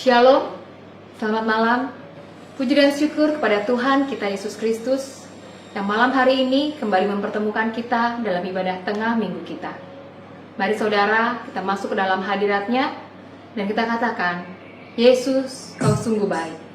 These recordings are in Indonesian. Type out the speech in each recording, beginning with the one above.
Shalom, selamat malam. Puji dan syukur kepada Tuhan kita Yesus Kristus yang malam hari ini kembali mempertemukan kita dalam ibadah tengah minggu kita. Mari saudara, kita masuk ke dalam hadirat-Nya dan kita katakan, Yesus, Kau sungguh baik.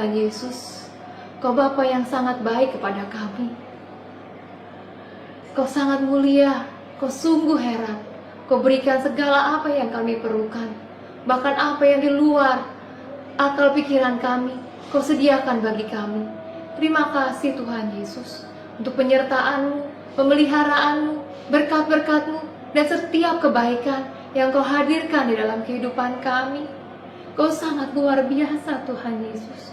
Tuhan Yesus, Kau Bapa yang sangat baik kepada kami. Kau sangat mulia, Kau sungguh heran. Kau berikan segala apa yang kami perlukan, bahkan apa yang di luar akal pikiran kami, Kau sediakan bagi kami. Terima kasih Tuhan Yesus untuk penyertaan-Mu, pemeliharaanmu, berkat-berkat-Mu, dan setiap kebaikan yang Kau hadirkan di dalam kehidupan kami. Kau sangat luar biasa Tuhan Yesus.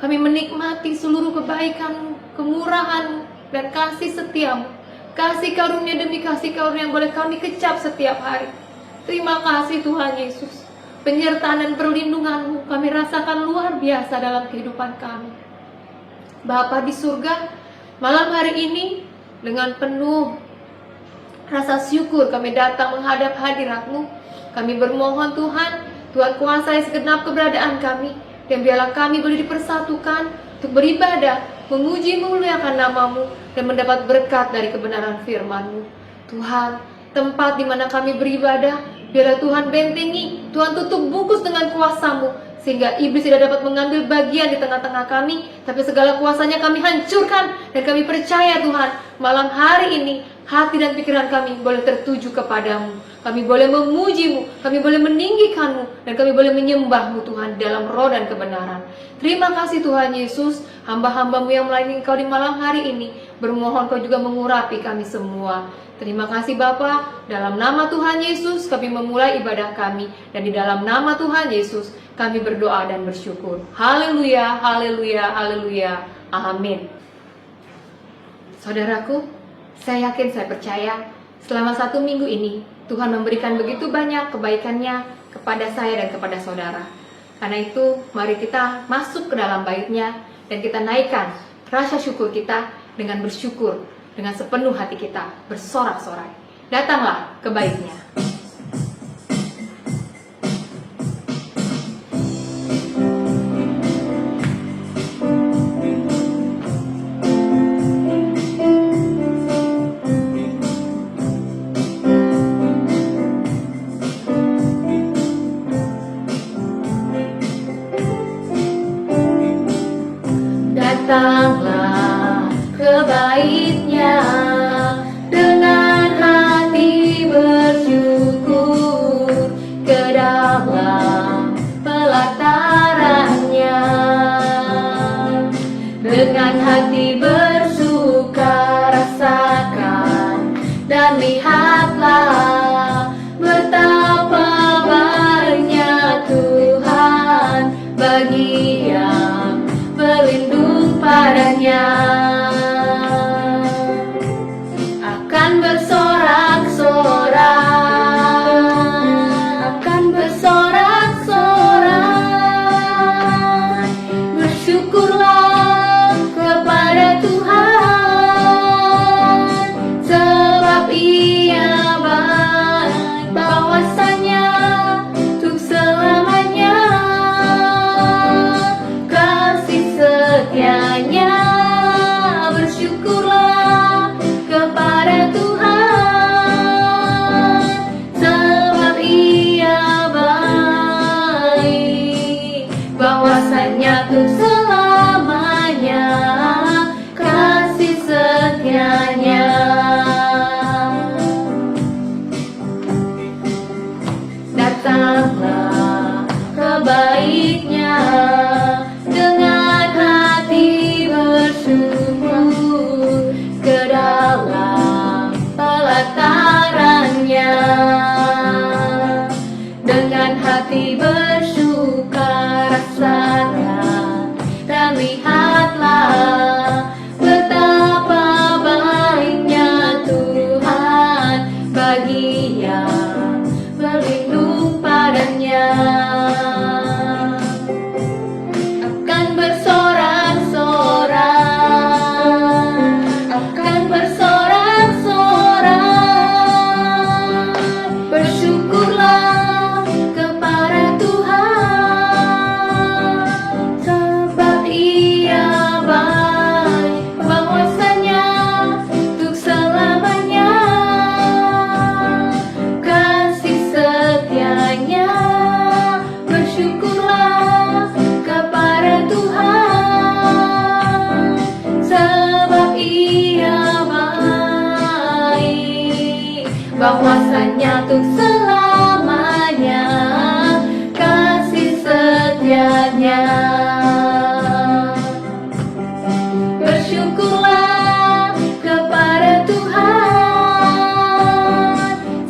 Kami menikmati seluruh kebaikan-Mu, kemurahan-Mu, dan kasih setia-Mu. Kasih karunia demi kasih karunia yang boleh kami kecap setiap hari. Terima kasih Tuhan Yesus. penyertaan dan perlindungan-Mu kami rasakan luar biasa dalam kehidupan kami. Bapa di surga, malam hari ini dengan penuh rasa syukur kami datang menghadap hadirat-Mu. Kami bermohon Tuhan, Tuhan kuasai segenap keberadaan kami, dan biarlah kami boleh dipersatukan untuk beribadah, memuji memuliakan nama-Mu, dan mendapat berkat dari kebenaran firman-Mu. Tuhan, tempat di mana kami beribadah, biarlah Tuhan bentengi, Tuhan tutup bungkus dengan kuasa-Mu, sehingga iblis tidak dapat mengambil bagian di tengah-tengah kami, tapi segala kuasanya kami hancurkan, dan kami percaya Tuhan, malam hari ini, hati dan pikiran kami boleh tertuju kepadamu. Kami boleh memuji-Mu, kami boleh meninggikan-Mu, dan kami boleh menyembah-Mu Tuhan dalam roh dan kebenaran. Terima kasih Tuhan Yesus, hamba-hamba-Mu yang melayani Engkau di malam hari ini, bermohon Kau juga mengurapi kami semua. Terima kasih Bapa, dalam nama Tuhan Yesus kami memulai ibadah kami, dan di dalam nama Tuhan Yesus kami berdoa dan bersyukur. Haleluya, haleluya, haleluya, amin. Saudaraku, saya yakin, saya percaya, selama 1 minggu ini Tuhan memberikan begitu banyak kebaikannya kepada saya dan kepada saudara. Karena itu, mari kita masuk ke dalam bait-Nya dan kita naikkan rasa syukur kita dengan bersyukur, dengan sepenuh hati kita, bersorak-sorai. Datanglah ke bait-Nya. Datanglah ke bait-Nya dengan hati bersyukur, ke dalam pelataran-Nya dengan hati bersuka rasakan dan lihatlah betapa baiknya Tuhan bagi yang berlindung padanya. Akan bersorak-sorak, akan bersorak-sorak, bersyukurlah kepada Tuhan, sebab Ia baik, bahwasanya untuk selamanya kasih setianya. Bersyukurlah kepada Tuhan, sebab Ia baik, bahwasanya untuk selamanya kasih setianya. Datanglah ke bait-Nya dengan hati bersyukur, ke dalam pelataran-Nya dengan hati bersuka rasakan dan lihatlah betapa baiknya Tuhan bagi yang berlindung padanya. Akan bersorak-sorak, akan bersorak-sorak, bersyukurlah kepada Tuhan, sebab Ia baik, bahwasanya untuk selamanya kasih setianya. Bersyukurlah kepada Tuhan, sebab Ia baik, bahwasanya untuk selamanya kasih setianya. Bersyukurlah kepada Tuhan,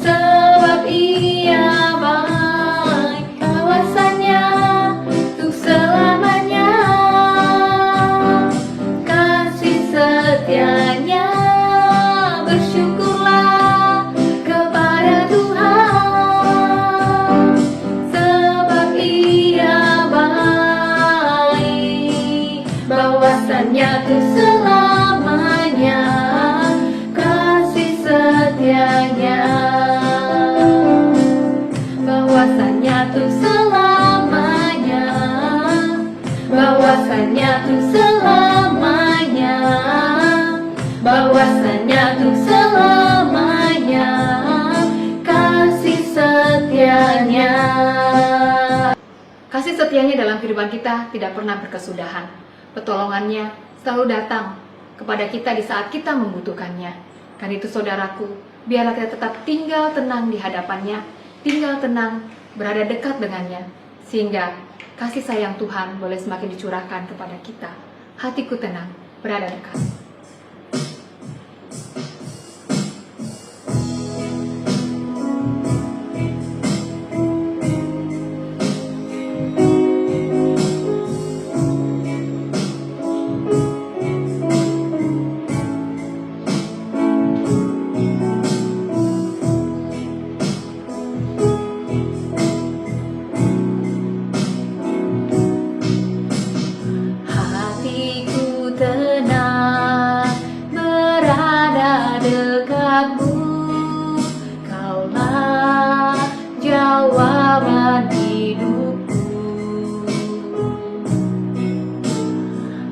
sebab Ia baik, bahwasanya bahwasanya tuh selamanya kasih setianya, bahwasanya tuh selamanya, bahwasanya tuh selamanya, bahwasanya tuh selamanya kasih setianya. Kasih setianya dalam kehidupan kita tidak pernah berkesudahan. Pertolongannya selalu datang kepada kita di saat kita membutuhkannya. Karena itu saudaraku, biarlah kita tetap tinggal tenang di hadapannya, tinggal tenang berada dekat dengannya, sehingga kasih sayang Tuhan boleh semakin dicurahkan kepada kita. Hatiku tenang, berada dekat. Tenang berada dekatmu, kaulah jawaban hidupku.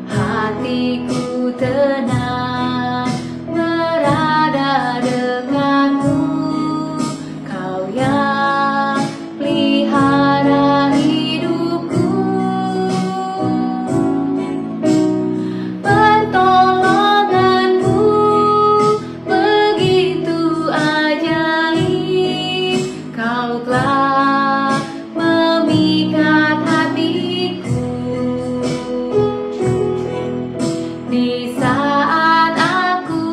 Hatiku tenang berada dekatmu, kau yang pelihara hidupku. Di saat aku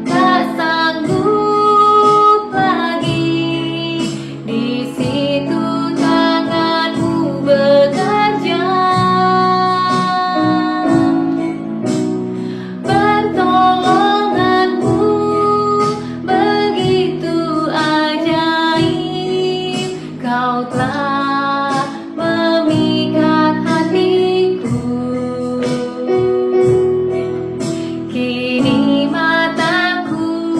tak sanggup lagi, di situ tanganmu bekerja. Pertolonganmu begitu ajaib, kau telah memikat hatiku. Kini mataku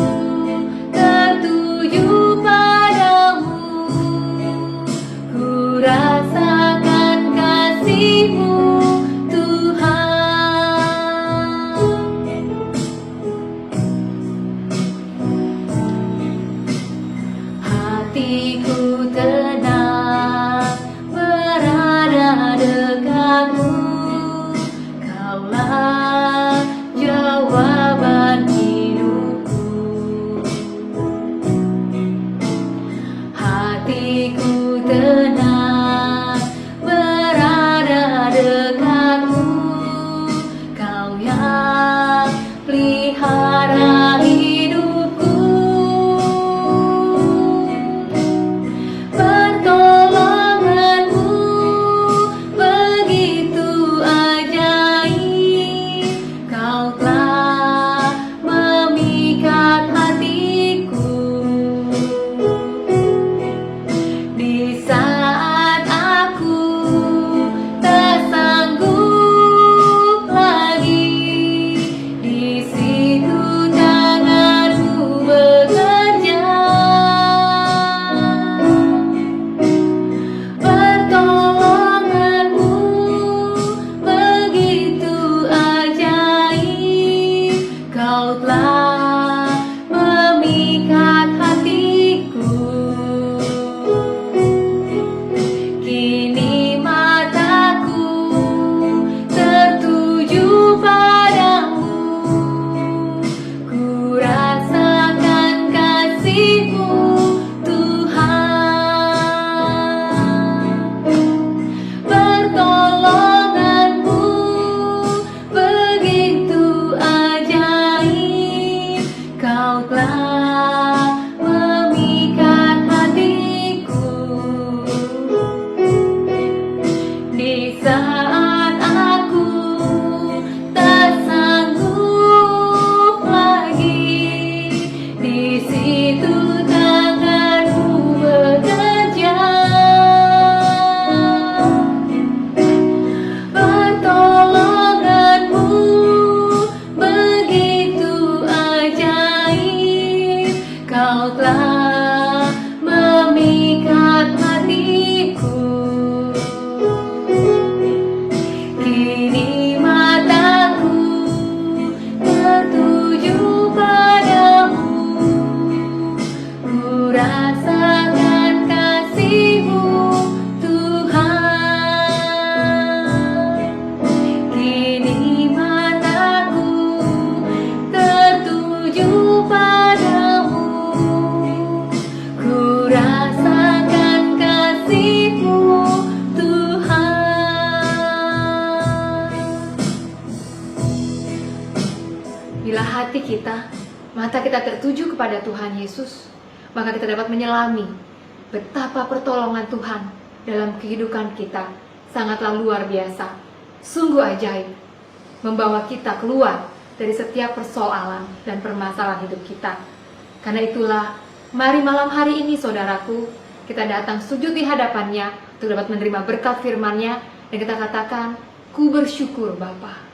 tertuju padamu, ku rasakan kasih-Mu Tuhan. Hatiku tenang berada dekatmu, kaulah jawaban hidupku. Hatiku tenang berada dekatmu, hati kita, mata kita tertuju kepada Tuhan Yesus, maka kita dapat menyelami betapa pertolongan Tuhan dalam kehidupan kita sangatlah luar biasa, sungguh ajaib, membawa kita keluar dari setiap persoalan dan permasalahan hidup kita. Karena itulah, mari malam hari ini saudaraku, kita datang sujud di hadapannya untuk dapat menerima berkat firman-Nya, dan kita katakan, ku bersyukur Bapa.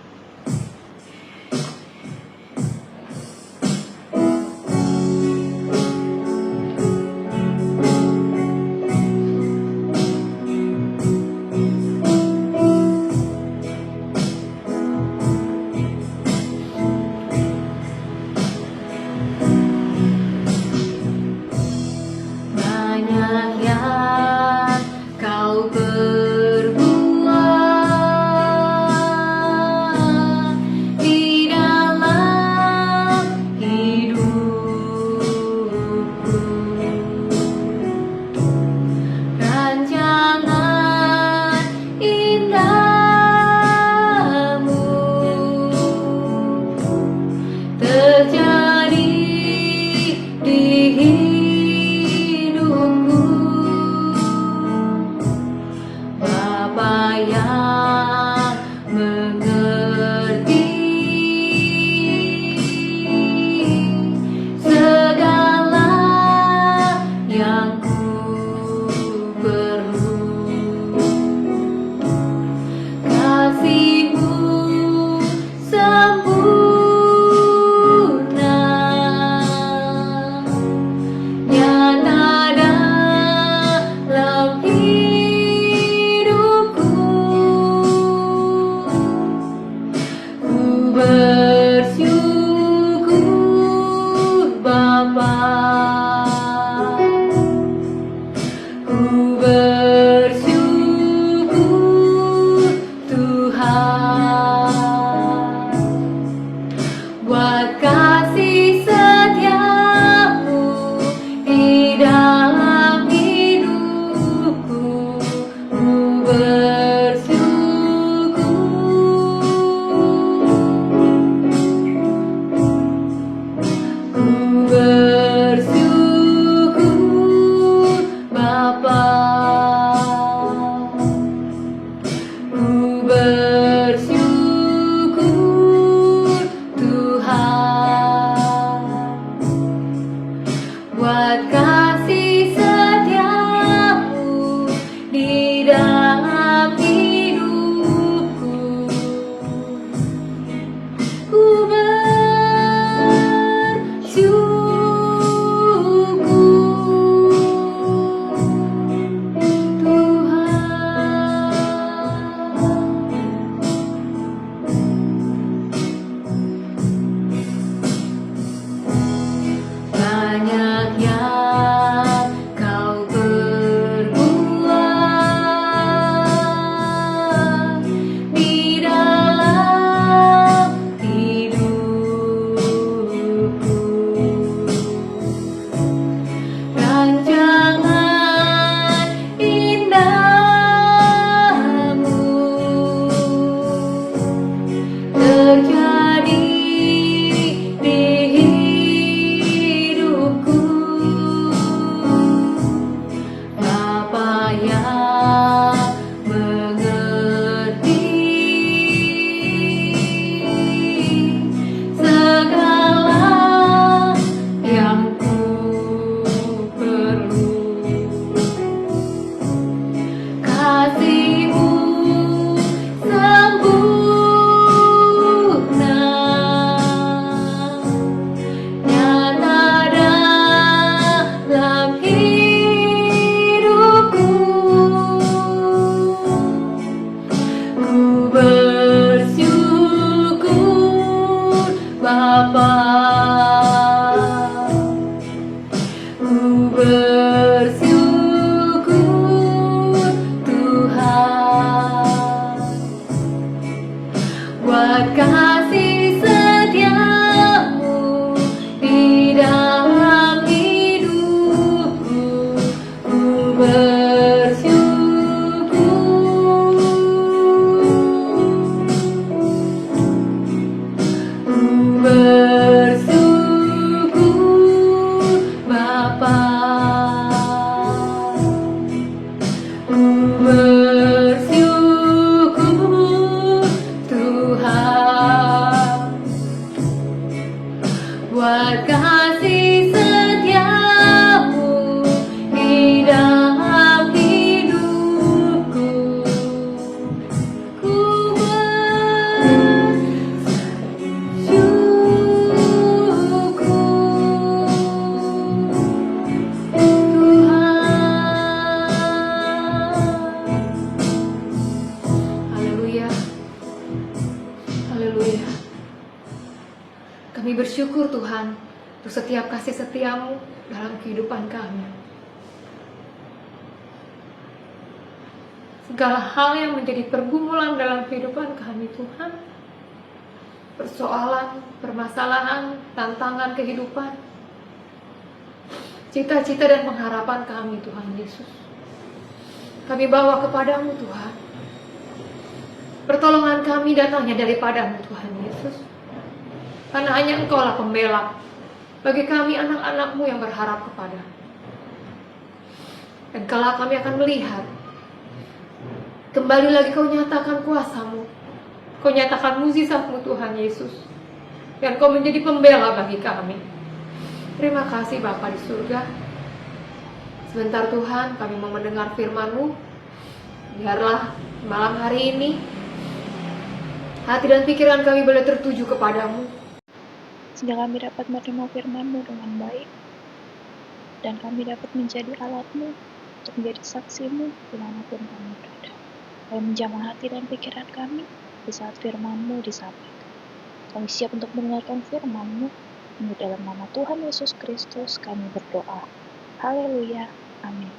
bersyukur Tuhan untuk setiap kasih setia-Mu dalam kehidupan kami. Segala hal yang menjadi pergumulan dalam kehidupan kami Tuhan, persoalan, permasalahan, tantangan kehidupan, cita-cita dan pengharapan kami Tuhan Yesus, kami bawa kepadamu Tuhan. Pertolongan kami datangnya daripadamu Tuhan Yesus, karena hanya Engkaulah pembela bagi kami anak-anak-Mu yang berharap kepadamu. Dan kelak kami akan melihat kembali lagi Kau nyatakan kuasa-Mu, Kau nyatakan mukjizat-Mu Tuhan Yesus, dan Kau menjadi pembela bagi kami. Terima kasih Bapa di surga. Sebentar Tuhan, kami mau mendengar firman-Mu. Biarlah malam hari ini hati dan pikiran kami boleh tertuju kepadamu, sehingga kami dapat menerima firman-Mu dengan baik, dan kami dapat menjadi alat-Mu untuk menjadi saksi-Mu dimanapun kami berada. Kami menjamah hati dan pikiran kami di saat firman-Mu disampaikan. Kami siap untuk mendengarkan firman-Mu. Di dalam nama Tuhan Yesus Kristus kami berdoa. Haleluya. Amin.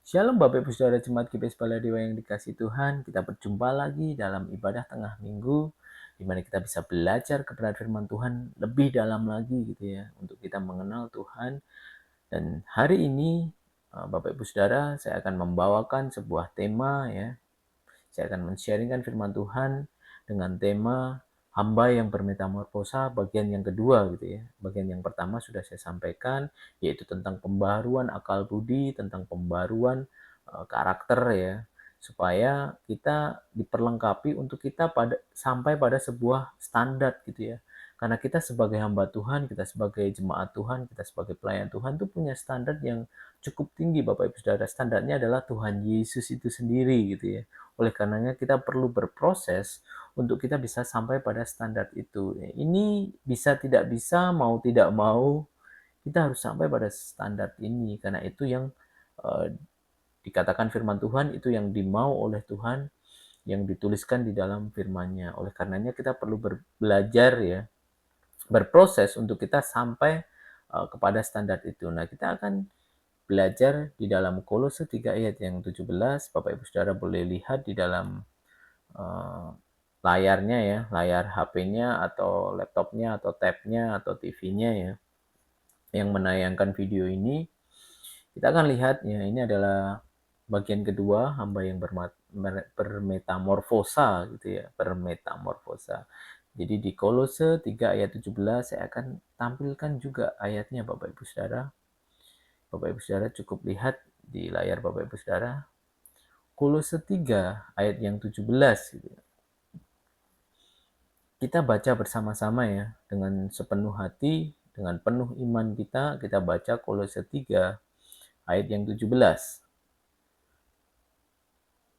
Shalom Bapak Ibu Saudara Jemaat GPS Baladewa yang dikasihi Tuhan. Kita berjumpa lagi dalam ibadah tengah minggu, di mana kita bisa belajar kebenaran firman Tuhan lebih dalam lagi gitu ya, untuk kita mengenal Tuhan. Dan hari ini Bapak Ibu Saudara, saya akan membawakan sebuah tema ya. Saya akan men-sharingkan firman Tuhan dengan tema hamba yang bermetamorfosa bagian yang kedua gitu ya. Bagian yang pertama sudah saya sampaikan, yaitu tentang pembaruan akal budi, tentang pembaruan karakter ya, supaya kita diperlengkapi untuk kita sampai pada sebuah standar gitu ya. Karena kita sebagai hamba Tuhan, kita sebagai jemaat Tuhan, kita sebagai pelayan Tuhan tuh punya standar yang cukup tinggi Bapak Ibu Saudara. Standarnya adalah Tuhan Yesus itu sendiri gitu ya. Oleh karenanya kita perlu berproses untuk kita bisa sampai pada standar itu. Ini bisa tidak bisa, mau tidak mau, kita harus sampai pada standar ini. Karena itu yang dikatakan firman Tuhan, itu yang dimau oleh Tuhan, yang dituliskan di dalam firman-Nya. Oleh karenanya kita perlu belajar ya, berproses untuk kita sampai kepada standar itu. Nah, kita akan belajar di dalam Kolose 3 ayat yang 17. Bapak Ibu Saudara boleh lihat di dalam layarnya ya, layar HP-nya atau laptopnya atau tab-nya atau TV-nya ya, yang menayangkan video ini. Kita akan lihat ya, ini adalah bagian kedua, hamba yang bermetamorfosa gitu ya, bermetamorfosa. Jadi di Kolose 3 ayat 17 saya akan tampilkan juga ayatnya Bapak Ibu Saudara. Bapak Ibu Saudara cukup lihat di layar Bapak Ibu Saudara. Kolose 3 ayat yang 17 gitu. Kita baca bersama-sama ya, dengan sepenuh hati, dengan penuh iman kita baca Kolose 3 ayat yang 17.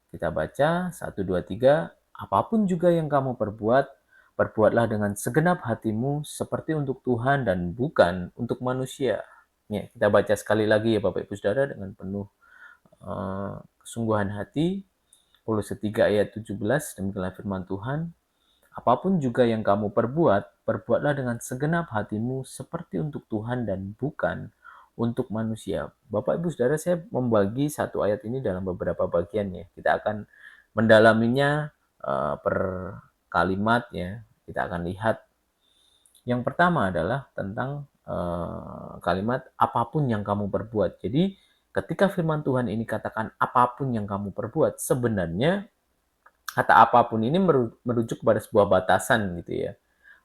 Kita baca 1, 2, 3. Apapun juga yang kamu perbuat, perbuatlah dengan segenap hatimu seperti untuk Tuhan dan bukan untuk manusia. Ya, kita baca sekali lagi ya Bapak Ibu Saudara dengan penuh kesungguhan hati. Kolose 3 ayat 17, demikianlah firman Tuhan. Apapun juga yang kamu perbuat, perbuatlah dengan segenap hatimu seperti untuk Tuhan dan bukan untuk manusia. Bapak Ibu Saudara, saya membagi satu ayat ini dalam beberapa bagian ya. Kita akan mendalaminya per kalimat ya. Kita akan lihat. Yang pertama adalah tentang kalimat apapun yang kamu perbuat. Jadi ketika firman Tuhan ini katakan apapun yang kamu perbuat, sebenarnya kata apapun ini merujuk pada sebuah batasan gitu ya.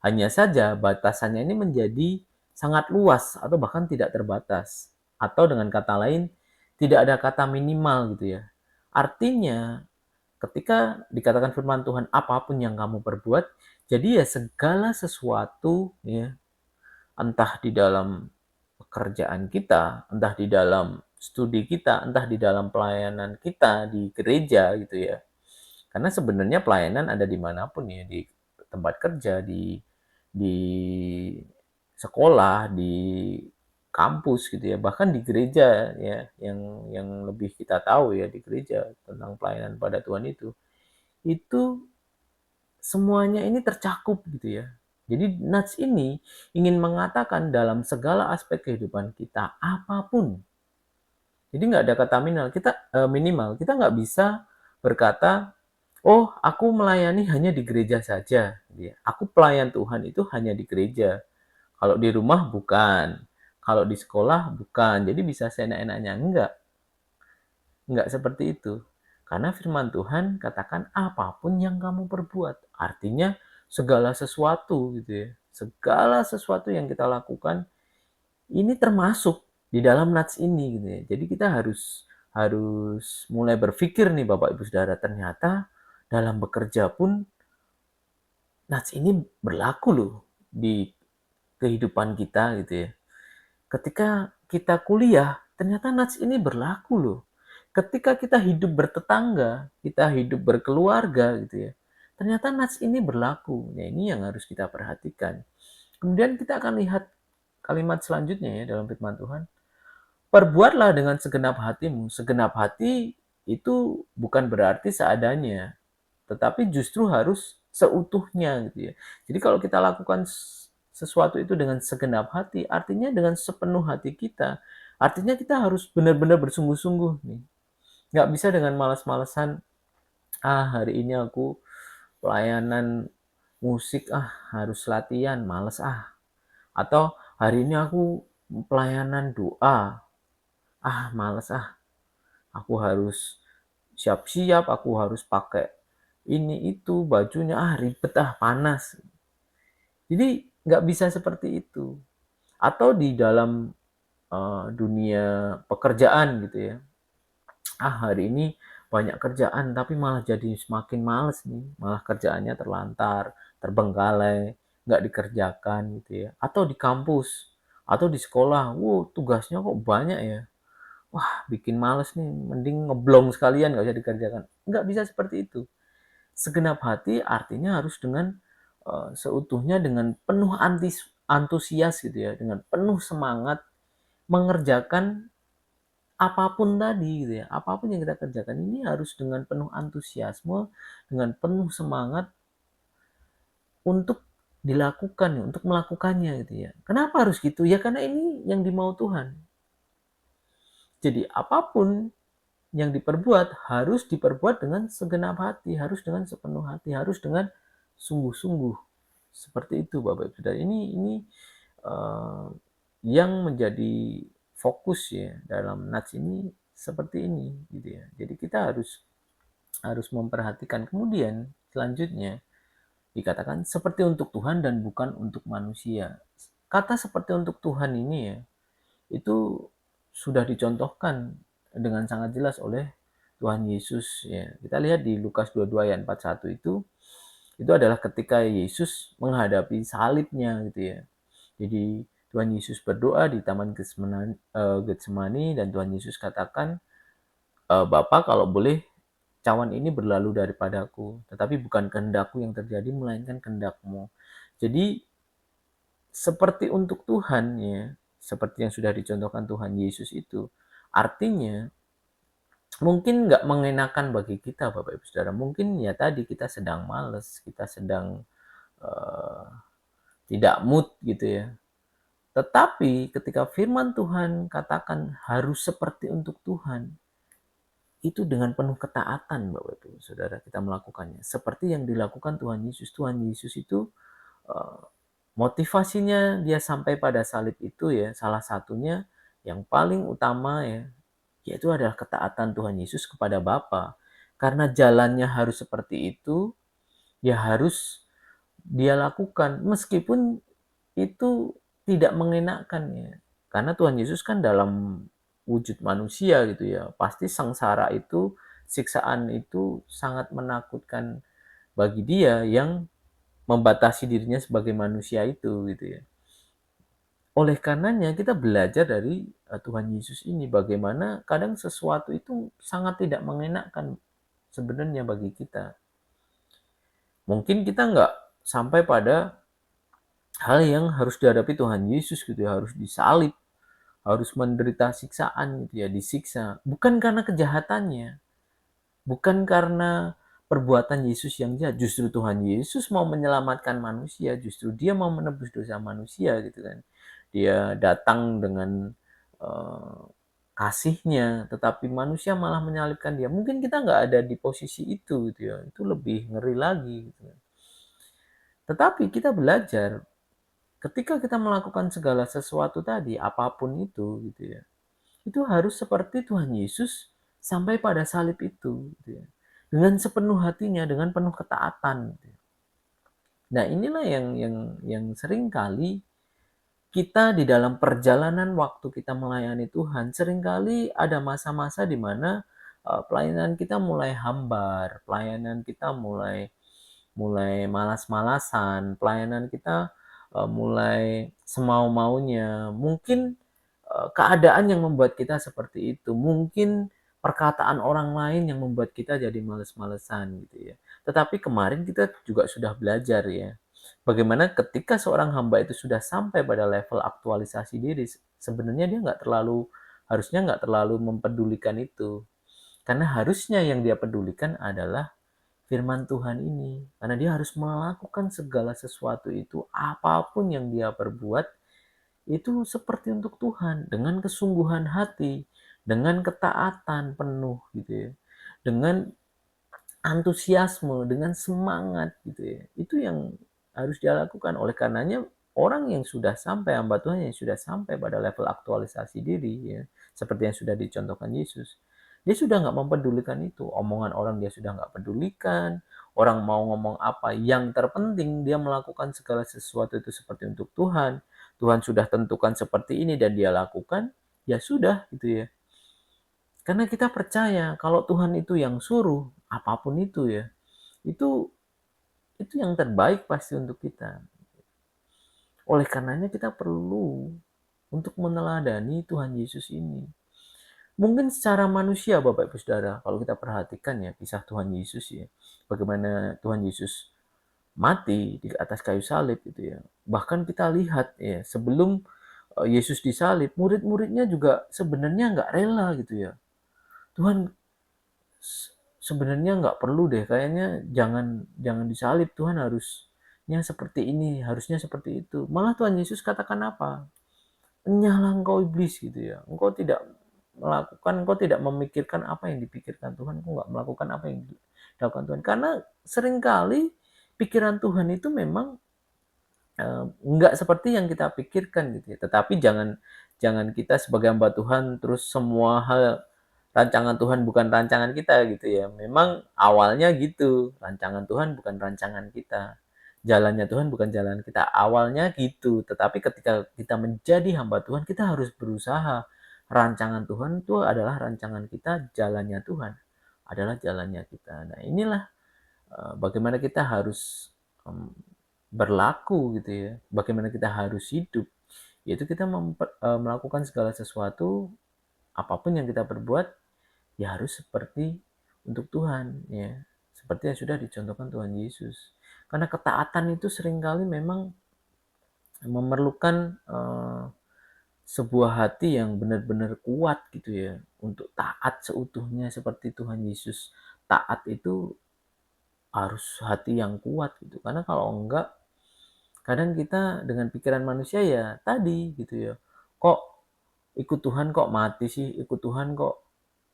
Hanya saja batasannya ini menjadi sangat luas atau bahkan tidak terbatas. Atau dengan kata lain, tidak ada kata minimal gitu ya. Artinya, ketika dikatakan firman Tuhan apapun yang kamu perbuat, jadi ya segala sesuatu ya, entah di dalam pekerjaan kita, entah di dalam studi kita, entah di dalam pelayanan kita di gereja gitu ya. Karena sebenarnya pelayanan ada dimanapun ya, di tempat kerja, di sekolah, di kampus gitu ya, bahkan di gereja ya, yang lebih kita tahu ya di gereja tentang pelayanan pada Tuhan itu semuanya ini tercakup gitu ya. Jadi nats ini ingin mengatakan dalam segala aspek kehidupan kita, apapun. Jadi nggak ada kata minimal. Kita nggak bisa berkata, oh aku melayani hanya di gereja saja. Gitu ya. Aku pelayan Tuhan itu hanya di gereja. Kalau di rumah bukan. Kalau di sekolah bukan. Jadi bisa seenak-enaknya. Enggak seperti itu. Karena firman Tuhan katakan apapun yang kamu perbuat. Artinya segala sesuatu gitu ya. Segala sesuatu yang kita lakukan ini termasuk di dalam nats ini gitu ya. Jadi kita harus harus mulai berpikir nih Bapak Ibu Saudara, ternyata dalam bekerja pun nats ini berlaku loh di kehidupan kita gitu ya. Ketika kita kuliah, ternyata nats ini berlaku loh. Ketika kita hidup bertetangga, kita hidup berkeluarga gitu ya. Ternyata nats ini berlaku. Nah, ini yang harus kita perhatikan. Kemudian kita akan lihat kalimat selanjutnya ya dalam firman Tuhan. Perbuatlah dengan segenap hatimu. Segenap hati itu bukan berarti seadanya, tetapi justru harus seutuhnya gitu ya. Jadi kalau kita lakukan sesuatu itu dengan segenap hati, artinya dengan sepenuh hati kita. Artinya kita harus benar-benar bersungguh-sungguh nih. Nggak bisa dengan malas-malesan, hari ini aku pelayanan musik, harus latihan, males Atau hari ini aku pelayanan doa, males aku harus siap-siap, aku harus pakai ini itu, bajunya, ribet panas. Jadi nggak bisa seperti itu. Atau di dalam dunia pekerjaan gitu ya. Hari ini banyak kerjaan tapi malah jadi semakin males nih. Malah kerjaannya terlantar, terbengkalai, nggak dikerjakan gitu ya. Atau di kampus, atau di sekolah, tugasnya kok banyak ya. Wah, bikin males nih, mending ngeblong sekalian nggak usah dikerjakan. Nggak bisa seperti itu. Segenap hati artinya harus dengan seutuhnya, dengan penuh antusias gitu ya, dengan penuh semangat mengerjakan apapun tadi gitu ya. Apapun yang kita kerjakan ini harus dengan penuh antusiasme, dengan penuh semangat untuk dilakukan, untuk melakukannya gitu ya. Kenapa harus gitu? Ya karena ini yang dimau Tuhan. Jadi apapun yang diperbuat harus diperbuat dengan segenap hati, harus dengan sepenuh hati, harus dengan sungguh-sungguh. Seperti itu Bapak Ibu Saudara. Ini yang menjadi fokus ya dalam nats ini seperti ini gitu ya. Jadi kita harus memperhatikan. Kemudian selanjutnya dikatakan seperti untuk Tuhan dan bukan untuk manusia. Kata seperti untuk Tuhan ini ya, itu sudah dicontohkan dengan sangat jelas oleh Tuhan Yesus ya. Kita lihat di Lukas 22 ayat 41 itu adalah ketika Yesus menghadapi salibnya gitu ya. Jadi Tuhan Yesus berdoa di Taman Getsemani dan Tuhan Yesus katakan, Bapa kalau boleh cawan ini berlalu daripadaku, tetapi bukan kehendakku yang terjadi, melainkan kehendakmu. Jadi seperti untuk Tuhan ya, seperti yang sudah dicontohkan Tuhan Yesus itu, artinya mungkin nggak mengenakan bagi kita Bapak Ibu Saudara. Mungkin ya tadi kita sedang males, kita sedang uh, tidak mood gitu ya. Tetapi ketika firman Tuhan katakan harus seperti untuk Tuhan, itu dengan penuh ketaatan Bapak Ibu Saudara kita melakukannya. Seperti yang dilakukan Tuhan Yesus. Tuhan Yesus itu motivasinya dia sampai pada salib itu ya, salah satunya yang paling utama ya, yaitu adalah ketaatan Tuhan Yesus kepada Bapa. Karena jalannya harus seperti itu, ya harus dia lakukan meskipun itu tidak mengenakan ya. Karena Tuhan Yesus kan dalam wujud manusia gitu ya. Pasti sengsara itu, siksaan itu sangat menakutkan bagi dia yang membatasi dirinya sebagai manusia itu gitu ya. Oleh karenanya kita belajar dari Tuhan Yesus ini bagaimana kadang sesuatu itu sangat tidak mengenakan sebenarnya bagi kita. Mungkin kita nggak sampai pada hal yang harus dihadapi Tuhan Yesus gitu ya, harus disalib, harus menderita siksaan gitu ya, disiksa. Bukan karena kejahatannya, bukan karena perbuatan Yesus yang jahat. Justru Tuhan Yesus mau menyelamatkan manusia, justru dia mau menebus dosa manusia gitu kan. Dia datang dengan uh, kasihnya, tetapi manusia malah menyalibkan dia. Mungkin kita nggak ada di posisi itu gitu ya. Itu lebih ngeri lagi gitu. Tetapi kita belajar ketika kita melakukan segala sesuatu tadi, apapun itu gitu ya. Itu harus seperti Tuhan Yesus sampai pada salib itu gitu ya. Dengan sepenuh hatinya, dengan penuh ketaatan gitu ya. Nah, inilah yang sering kali kita di dalam perjalanan waktu kita melayani Tuhan, seringkali ada masa-masa di mana pelayanan kita mulai hambar, pelayanan kita mulai mulai malas-malasan, pelayanan kita mulai semau-maunya. Mungkin keadaan yang membuat kita seperti itu, mungkin perkataan orang lain yang membuat kita jadi males-malesan gitu ya. Tetapi kemarin kita juga sudah belajar ya, bagaimana ketika seorang hamba itu sudah sampai pada level aktualisasi diri, sebenarnya dia harusnya nggak terlalu mempedulikan itu. Karena harusnya yang dia pedulikan adalah firman Tuhan ini. Karena dia harus melakukan segala sesuatu itu, apapun yang dia perbuat, itu seperti untuk Tuhan, dengan kesungguhan hati, dengan ketaatan penuh gitu ya. Dengan antusiasme, dengan semangat gitu ya. Itu yang harus dia lakukan. Oleh karenanya orang yang sudah sampai, hamba Tuhan yang sudah sampai pada level aktualisasi diri ya, seperti yang sudah dicontohkan Yesus, dia sudah nggak mempedulikan itu. Omongan orang dia sudah nggak pedulikan, orang mau ngomong apa, yang terpenting dia melakukan segala sesuatu itu seperti untuk Tuhan. Tuhan sudah tentukan seperti ini dan dia lakukan, ya sudah gitu ya. Karena kita percaya kalau Tuhan itu yang suruh, apapun itu ya, itu itu yang terbaik pasti untuk kita. Oleh karenanya kita perlu untuk meneladani Tuhan Yesus ini. Mungkin secara manusia Bapak Ibu Saudara, kalau kita perhatikan ya kisah Tuhan Yesus ya, bagaimana Tuhan Yesus mati di atas kayu salib gitu ya. Bahkan kita lihat ya, sebelum Yesus disalib, murid-muridnya juga sebenarnya nggak rela gitu ya. Tuhan, sebenarnya nggak perlu deh, kayaknya jangan jangan disalib, Tuhan harusnya seperti ini, harusnya seperti itu. Malah Tuhan Yesus katakan apa? Enyahlah engkau iblis gitu ya. Engkau tidak memikirkan apa yang dipikirkan Tuhan, engkau nggak melakukan apa yang dilakukan Tuhan. Karena seringkali pikiran Tuhan itu memang nggak seperti yang kita pikirkan gitu ya. Tetapi jangan jangan kita sebagai hamba Tuhan terus semua hal rancangan Tuhan bukan rancangan kita gitu ya. Memang awalnya gitu, rancangan Tuhan bukan rancangan kita. Jalannya Tuhan bukan jalan kita. Awalnya gitu, tetapi ketika kita menjadi hamba Tuhan, kita harus berusaha. Rancangan Tuhan itu adalah rancangan kita, jalannya Tuhan adalah jalannya kita. Nah, inilah bagaimana kita harus berlaku gitu ya. Bagaimana kita harus hidup. Yaitu kita melakukan segala sesuatu, apapun yang kita perbuat, ya harus seperti untuk Tuhan ya, seperti yang sudah dicontohkan Tuhan Yesus. Karena ketaatan itu seringkali memang memerlukan sebuah hati yang benar-benar kuat gitu ya, untuk taat seutuhnya seperti Tuhan Yesus. Taat itu harus hati yang kuat gitu, karena kalau enggak, kadang kita dengan pikiran manusia ya tadi gitu ya, kok ikut Tuhan kok mati sih, ikut Tuhan kok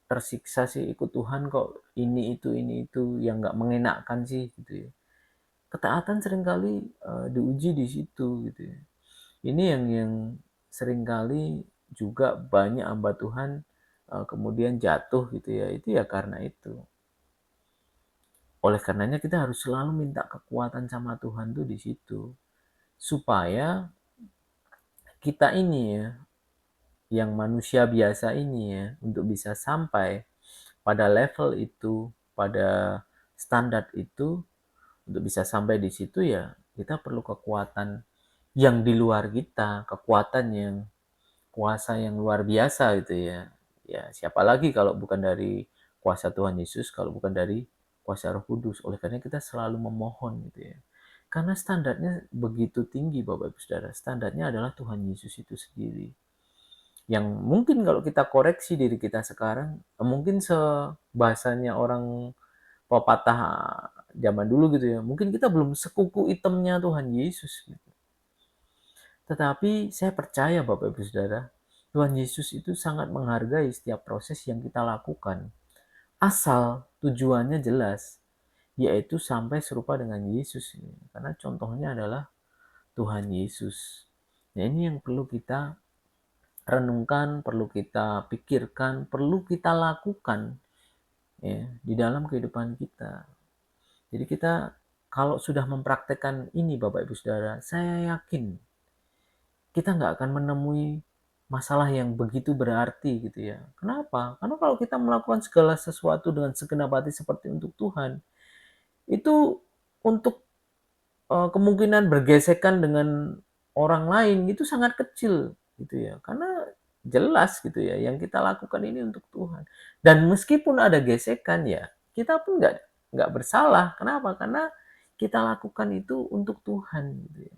tersiksa sih, ikut Tuhan kok ini itu yang nggak mengenakkan sih gitu ya. Ketaatan seringkali diuji di situ gitu ya. Ini yang seringkali juga banyak hamba Tuhan kemudian jatuh gitu ya. Itu ya karena itu. Oleh karenanya kita harus selalu minta kekuatan sama Tuhan tuh di situ. Supaya kita ini ya, yang manusia biasa ini ya, untuk bisa sampai pada level itu, pada standar itu, untuk bisa sampai di situ ya kita perlu kekuatan yang di luar kita, kekuatan yang kuasa yang luar biasa gitu ya. Ya, siapa lagi kalau bukan dari kuasa Tuhan Yesus, kalau bukan dari kuasa Roh Kudus. Oleh karena kita selalu memohon gitu ya. Karena standarnya begitu tinggi Bapak Ibu Saudara. Standarnya adalah Tuhan Yesus itu sendiri. Yang mungkin kalau kita koreksi diri kita sekarang, mungkin sebahasanya orang pepatah zaman dulu gitu ya. Mungkin kita belum sekuku hitamnya Tuhan Yesus gitu. Tetapi saya percaya Bapak Ibu Saudara, Tuhan Yesus itu sangat menghargai setiap proses yang kita lakukan. Asal tujuannya jelas, yaitu sampai serupa dengan Yesus. Karena contohnya adalah Tuhan Yesus. Nah, ini yang perlu kita renungkan, perlu kita pikirkan, perlu kita lakukan ya di dalam kehidupan kita. Jadi kita kalau sudah mempraktekkan ini Bapak Ibu Saudara, saya yakin kita nggak akan menemui masalah yang begitu berarti gitu ya. Kenapa? Karena kalau kita melakukan segala sesuatu dengan segenap hati seperti untuk Tuhan, itu untuk kemungkinan bergesekan dengan orang lain itu sangat kecil gitu ya. Karena jelas gitu ya, yang kita lakukan ini untuk Tuhan. Dan meskipun ada gesekan ya, kita pun nggak bersalah. Kenapa? Karena kita lakukan itu untuk Tuhan gitu ya.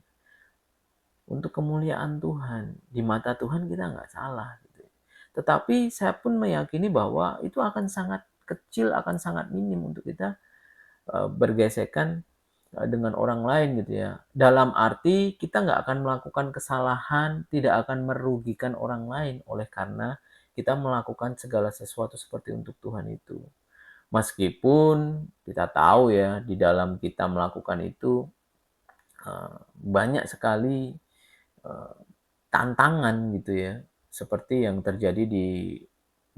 Untuk kemuliaan Tuhan. Di mata Tuhan kita nggak salah gitu ya. Tetapi saya pun meyakini bahwa itu akan sangat kecil, akan sangat minim untuk kita bergesekan dengan orang lain gitu ya. Dalam arti kita nggak akan melakukan kesalahan, tidak akan merugikan orang lain oleh karena kita melakukan segala sesuatu seperti untuk Tuhan itu. Meskipun kita tahu ya di dalam kita melakukan itu banyak sekali tantangan gitu ya. Seperti yang terjadi di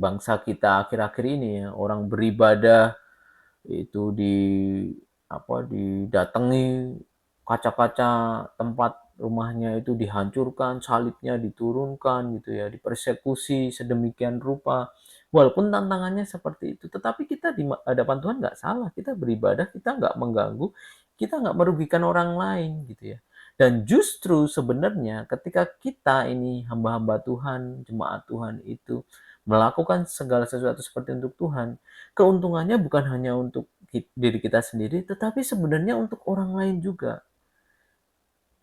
bangsa kita akhir-akhir ini ya, orang beribadah itu didatangi, kaca-kaca tempat rumahnya itu dihancurkan, salibnya diturunkan gitu ya, dipersekusi sedemikian rupa. Walaupun tantangannya seperti itu, tetapi kita di hadapan Tuhan nggak salah, kita beribadah, kita nggak mengganggu, kita nggak merugikan orang lain gitu ya. Dan justru sebenarnya ketika kita ini hamba-hamba Tuhan, jemaat Tuhan itu melakukan segala sesuatu seperti untuk Tuhan, keuntungannya bukan hanya untuk diri kita sendiri, tetapi sebenarnya untuk orang lain juga.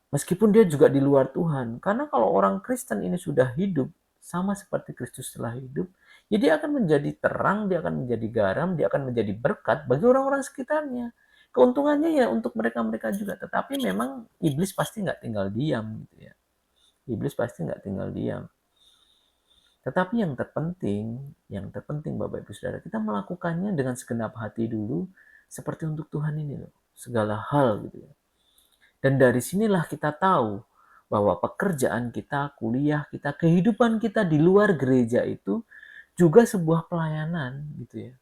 Meskipun dia juga di luar Tuhan. Karena kalau orang Kristen ini sudah hidup, sama seperti Kristus telah hidup, ya dia akan menjadi terang, dia akan menjadi garam, dia akan menjadi berkat bagi orang-orang sekitarnya. Keuntungannya ya untuk mereka-mereka juga. Tetapi memang iblis pasti nggak tinggal diam. Gitu ya. Iblis pasti nggak tinggal diam. Tetapi yang terpenting Bapak Ibu Saudara, kita melakukannya dengan segenap hati dulu, seperti untuk Tuhan ini loh, segala hal gitu ya. Dan dari sinilah kita tahu bahwa pekerjaan kita, kuliah kita, kehidupan kita di luar gereja itu juga sebuah pelayanan gitu ya.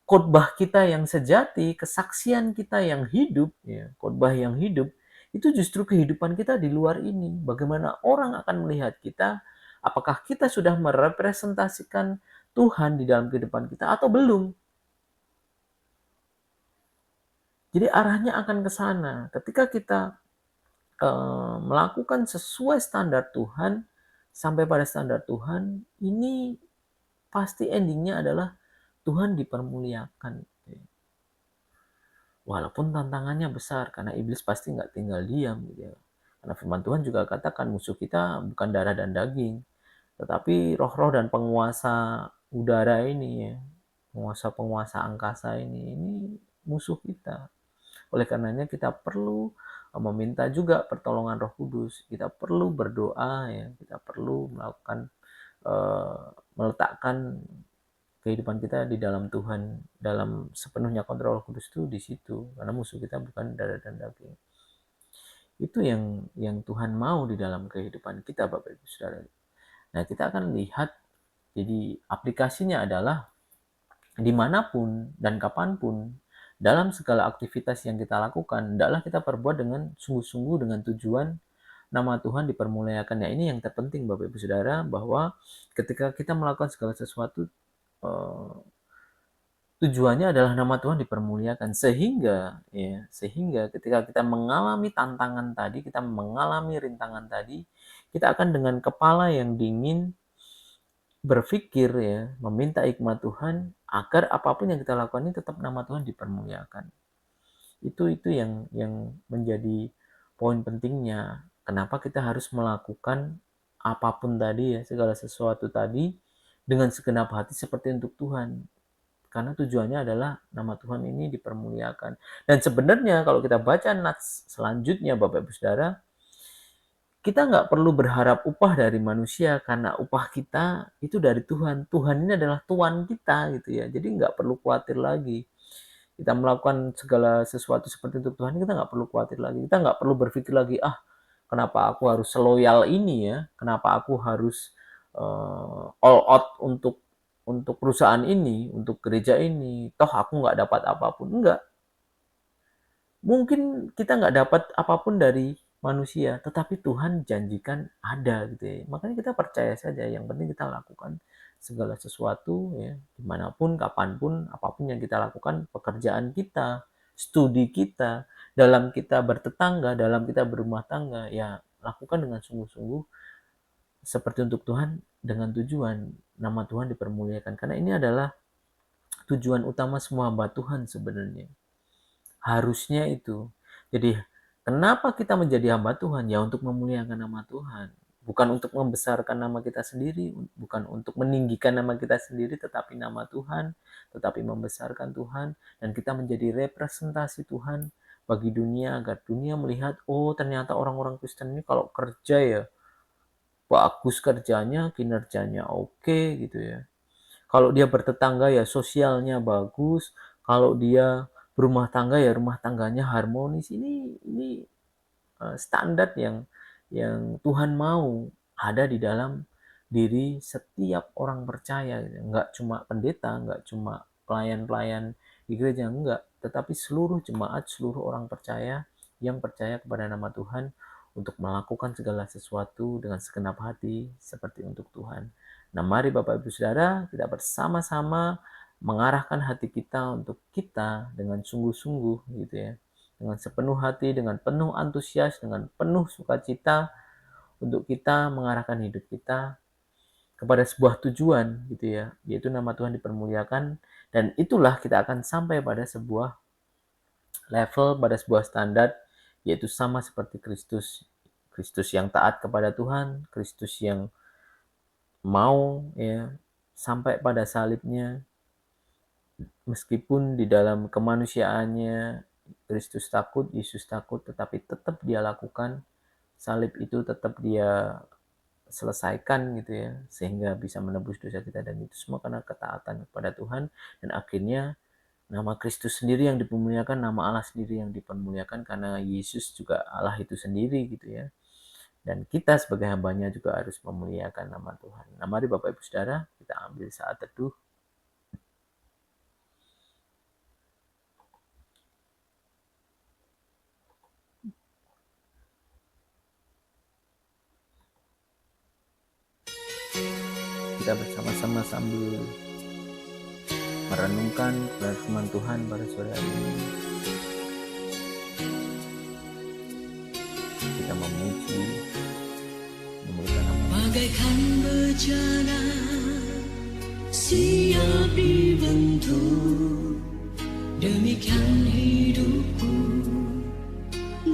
Khotbah kita yang sejati, kesaksian kita yang hidup, ya, khotbah yang hidup, itu justru kehidupan kita di luar ini. Bagaimana orang akan melihat kita, apakah kita sudah merepresentasikan Tuhan di dalam kehidupan kita atau belum. Jadi arahnya akan ke sana. Ketika kita melakukan sesuai standar Tuhan, sampai pada standar Tuhan, ini pasti endingnya adalah Tuhan dipermuliakan. Walaupun tantangannya besar, karena iblis pasti nggak tinggal diam. Gitu ya. Karena firman Tuhan juga katakan musuh kita bukan darah dan daging, tetapi roh-roh dan penguasa udara ini ya, penguasa-penguasa angkasa ini musuh kita. Oleh karenanya kita perlu meminta juga pertolongan Roh Kudus. Kita perlu berdoa ya, kita perlu melakukan meletakkan kehidupan kita di dalam Tuhan, dalam sepenuhnya kontrol Roh Kudus itu di situ. Karena musuh kita bukan darah dan daging. Itu yang Tuhan mau di dalam kehidupan kita Bapak Ibu Saudara. Nah, kita akan lihat jadi aplikasinya adalah dimanapun dan kapanpun dalam segala aktivitas yang kita lakukan, hendaklah kita perbuat dengan sungguh-sungguh dengan tujuan nama Tuhan dipermuliakan. Nah, ini yang terpenting Bapak Ibu Saudara, bahwa ketika kita melakukan segala sesuatu tujuannya adalah nama Tuhan dipermuliakan, sehingga ketika kita mengalami tantangan tadi, kita mengalami rintangan tadi, kita akan dengan kepala yang dingin berpikir ya, meminta hikmat Tuhan agar apapun yang kita lakukan ini tetap nama Tuhan dipermuliakan. Itu yang menjadi poin pentingnya. Kenapa kita harus melakukan apapun tadi ya, segala sesuatu tadi dengan segenap hati seperti untuk Tuhan. Karena tujuannya adalah nama Tuhan ini dipermuliakan. Dan sebenarnya kalau kita baca nats selanjutnya Bapak Ibu Saudara, kita nggak perlu berharap upah dari manusia karena upah kita itu dari Tuhan. Tuhan ini adalah Tuhan kita gitu ya. Jadi nggak perlu khawatir lagi. Kita melakukan segala sesuatu seperti untuk Tuhan, kita nggak perlu khawatir lagi. Kita nggak perlu berpikir lagi, kenapa aku harus seloyal ini ya? Kenapa aku harus all out untuk perusahaan ini, untuk gereja ini? Toh aku nggak dapat apapun. Enggak. Mungkin kita nggak dapat apapun dari manusia, tetapi Tuhan janjikan ada gitu ya. Makanya kita percaya saja, yang penting kita lakukan segala sesuatu ya, dimanapun, kapanpun, apapun yang kita lakukan, pekerjaan kita, studi kita, dalam kita bertetangga, dalam kita berumah tangga, ya lakukan dengan sungguh-sungguh seperti untuk Tuhan, dengan tujuan nama Tuhan dipermuliakan. Karena ini adalah tujuan utama semua hamba Tuhan sebenarnya. Harusnya itu. Jadi kenapa kita menjadi hamba Tuhan? Ya untuk memuliakan nama Tuhan. Bukan untuk membesarkan nama kita sendiri, bukan untuk meninggikan nama kita sendiri, tetapi nama Tuhan, tetapi membesarkan Tuhan, dan kita menjadi representasi Tuhan bagi dunia, agar dunia melihat, oh ternyata orang-orang Kristen ini kalau kerja ya, bagus kerjanya, kinerjanya oke gitu ya. Kalau dia bertetangga ya sosialnya bagus, kalau dia berumah tangga ya rumah tangganya harmonis. Ini standar yang Tuhan mau ada di dalam diri setiap orang percaya. Enggak cuma pendeta, enggak cuma pelayan-pelayan di gereja, enggak, tetapi seluruh jemaat, seluruh orang percaya yang percaya kepada nama Tuhan untuk melakukan segala sesuatu dengan segenap hati seperti untuk Tuhan. Nah, mari Bapak Ibu Saudara, kita bersama-sama mengarahkan hati kita untuk kita dengan sungguh-sungguh gitu ya. Dengan sepenuh hati, dengan penuh antusias, dengan penuh sukacita untuk kita mengarahkan hidup kita kepada sebuah tujuan gitu ya, yaitu nama Tuhan dipermuliakan, dan itulah kita akan sampai pada sebuah level, pada sebuah standar, yaitu sama seperti Kristus. Kristus yang taat kepada Tuhan, Kristus yang mau ya sampai pada salibnya, meskipun di dalam kemanusiaannya Kristus takut, Yesus takut, tetapi tetap dia lakukan. Salib itu tetap dia selesaikan gitu ya, sehingga bisa menebus dosa kita, dan itu semua karena ketaatan kepada Tuhan. Dan akhirnya nama Kristus sendiri yang dipermuliakan, nama Allah sendiri yang dipermuliakan, karena Yesus juga Allah itu sendiri gitu ya. Dan kita sebagai hambanya juga harus memuliakan nama Tuhan. Nah, mari Bapak Ibu Saudara, kita ambil saat teduh. Kita bersama-sama sambil merenungkan firman Tuhan pada sore hari ini. Kita memuji, memuliakan nama Tuhan. Bagaikan bejana siap dibentuk, demikian hidupku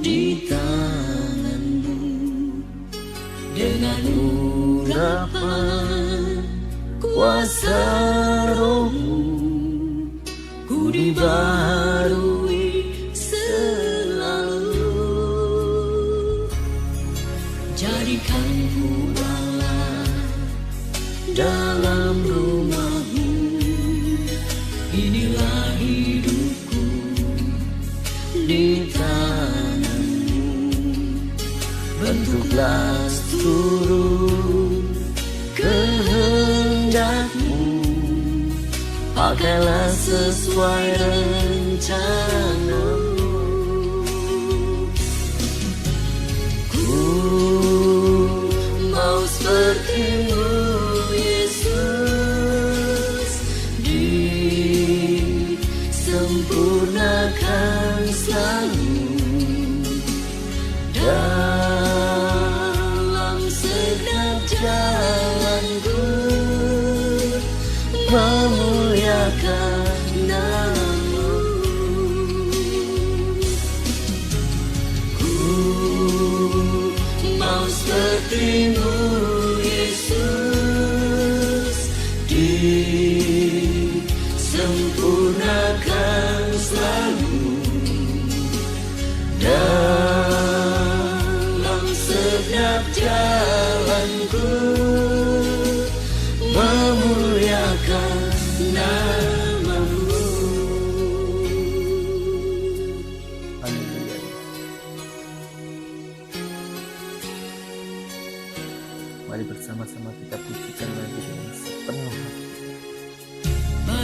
di tanganmu. Dengan urapan kuasa Roh-Mu, ku dibaharui selalu. Jadikan ku Allah dalam rumah-Mu, inilah hidupku di tangan-Mu. Bentuklah seluruh kehendak-Mu, pakailah sesuai rencana-Mu. Ku mau seperti-Mu, Yesus, disempurnakan selalu dalam segenap jalanku, memuliakan nama-Mu. Ku mau seperti-Mu, Yesus, disempurnakan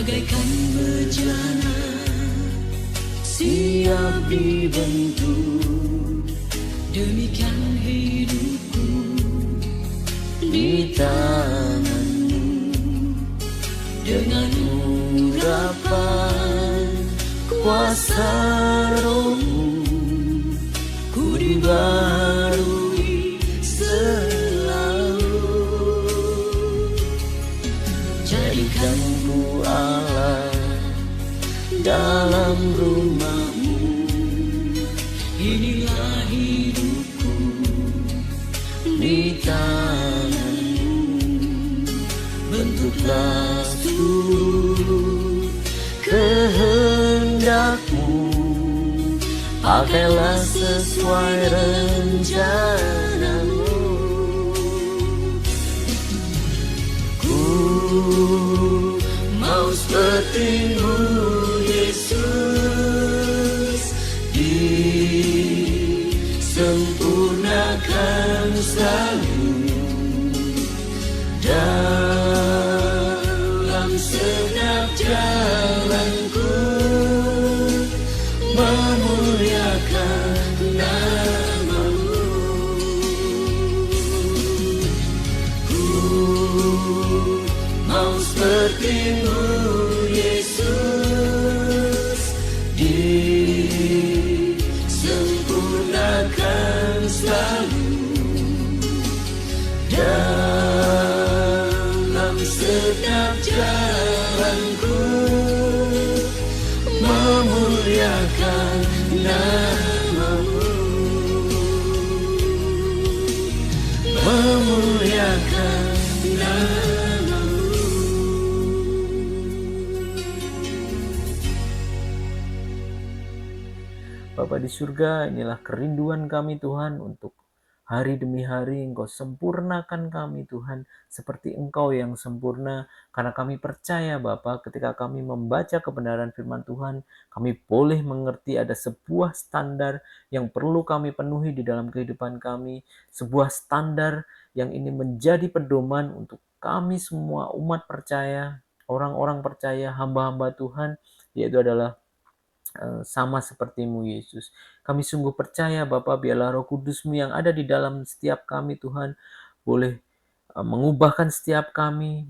bagaikan bejana siap dibentuk. Demikian hidupku di tanganmu, dengan urapan kuasa Roh-Mu ku dibarui selalu. Jadikanku Allah dalam rumah-Mu, inilah hidupku di tangan-Mu. Bentuklah seluruh kehendak-Mu, pakailah sesuai rencana-Mu. Ku mau seperti-Mu Yesus, disempurnakan selalu dalam segenap jalanku, memuliakan nama-Mu. Ku mau seperti-Mu Yesus, disempurnakan selalu dalam segenap jalanku, memuliakan nama-Mu, memuliakan nama-Mu. Bapa di surga, inilah kerinduan kami Tuhan untuk hari demi hari Engkau sempurnakan kami Tuhan seperti Engkau yang sempurna, karena kami percaya Bapa ketika kami membaca kebenaran firman Tuhan, kami boleh mengerti ada sebuah standar yang perlu kami penuhi di dalam kehidupan kami, sebuah standar yang ini menjadi pedoman untuk kami semua umat percaya, orang-orang percaya, hamba-hamba Tuhan, yaitu adalah sama seperti-Mu Yesus. Kami sungguh percaya Bapa, biarlah Roh Kudus-Mu yang ada di dalam setiap kami Tuhan boleh mengubahkan setiap kami,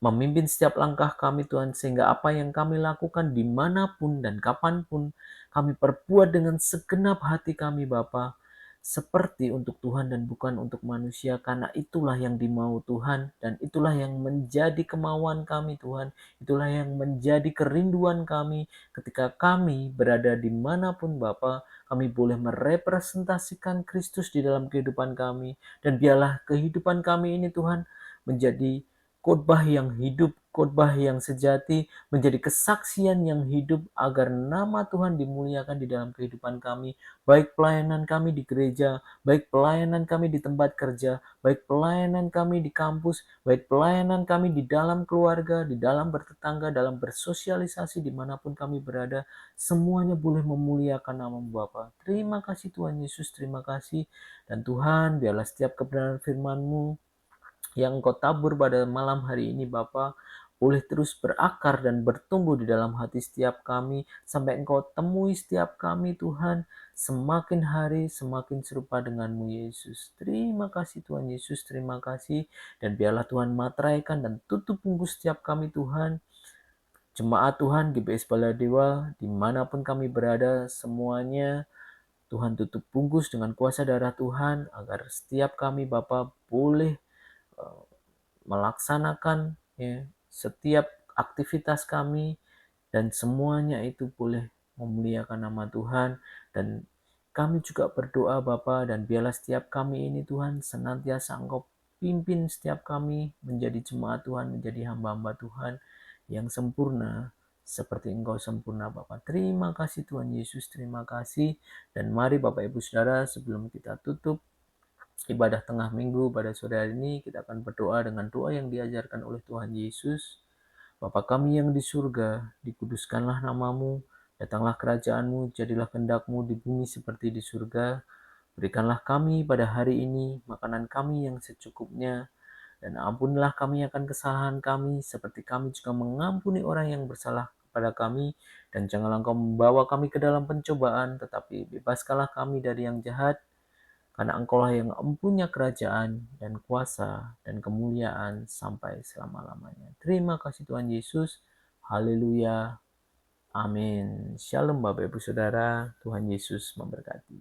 memimpin setiap langkah kami Tuhan, sehingga apa yang kami lakukan dimanapun dan kapanpun kami perbuat dengan segenap hati kami Bapa, seperti untuk Tuhan dan bukan untuk manusia, karena itulah yang dimau Tuhan, dan itulah yang menjadi kemauan kami Tuhan, itulah yang menjadi kerinduan kami ketika kami berada dimanapun Bapa, kami boleh merepresentasikan Kristus di dalam kehidupan kami, dan biarlah kehidupan kami ini Tuhan menjadi khotbah yang hidup, khotbah yang sejati, menjadi kesaksian yang hidup agar nama Tuhan dimuliakan di dalam kehidupan kami, baik pelayanan kami di gereja, baik pelayanan kami di tempat kerja, baik pelayanan kami di kampus, baik pelayanan kami di dalam keluarga, di dalam bertetangga, dalam bersosialisasi dimanapun kami berada, semuanya boleh memuliakan nama Bapa. Terima kasih Tuhan Yesus, terima kasih. Dan Tuhan, biarlah setiap kebenaran firman-Mu yang Engkau tabur pada malam hari ini Bapa, boleh terus berakar dan bertumbuh di dalam hati setiap kami, sampai Engkau temui setiap kami Tuhan, semakin hari semakin serupa dengan-Mu Yesus. Terima kasih Tuhan Yesus, terima kasih. Dan biarlah Tuhan materaikan dan tutup bungkus setiap kami Tuhan, jemaat Tuhan GBS Baladewa, dimanapun kami berada semuanya, Tuhan tutup bungkus dengan kuasa darah Tuhan, agar setiap kami Bapa boleh melaksanakan setiap aktivitas kami, dan semuanya itu boleh memuliakan nama Tuhan. Dan kami juga berdoa Bapa, dan biarlah setiap kami ini Tuhan senantiasa Engkau pimpin setiap kami menjadi jemaat Tuhan, menjadi hamba-hamba Tuhan yang sempurna seperti Engkau sempurna Bapa. Terima kasih Tuhan Yesus, terima kasih. Dan mari Bapak Ibu Saudara, sebelum kita tutup ibadah tengah minggu pada sore hari ini, kita akan berdoa dengan doa yang diajarkan oleh Tuhan Yesus. Bapa kami yang di surga, dikuduskanlah nama-Mu, datanglah kerajaan-Mu, jadilah kehendak-Mu di bumi seperti di surga. Berikanlah kami pada hari ini makanan kami yang secukupnya, Dan ampunilah kami akan kesalahan kami, seperti kami juga mengampuni orang yang bersalah kepada kami. Dan janganlah Engkau membawa kami ke dalam pencobaan, tetapi bebaskanlah kami dari yang jahat, karena Engkaulah yang empunya kerajaan dan kuasa dan kemuliaan sampai selama-lamanya. Terima kasih Tuhan Yesus. Haleluya. Amin. Shalom Bapak Ibu Saudara. Tuhan Yesus memberkati.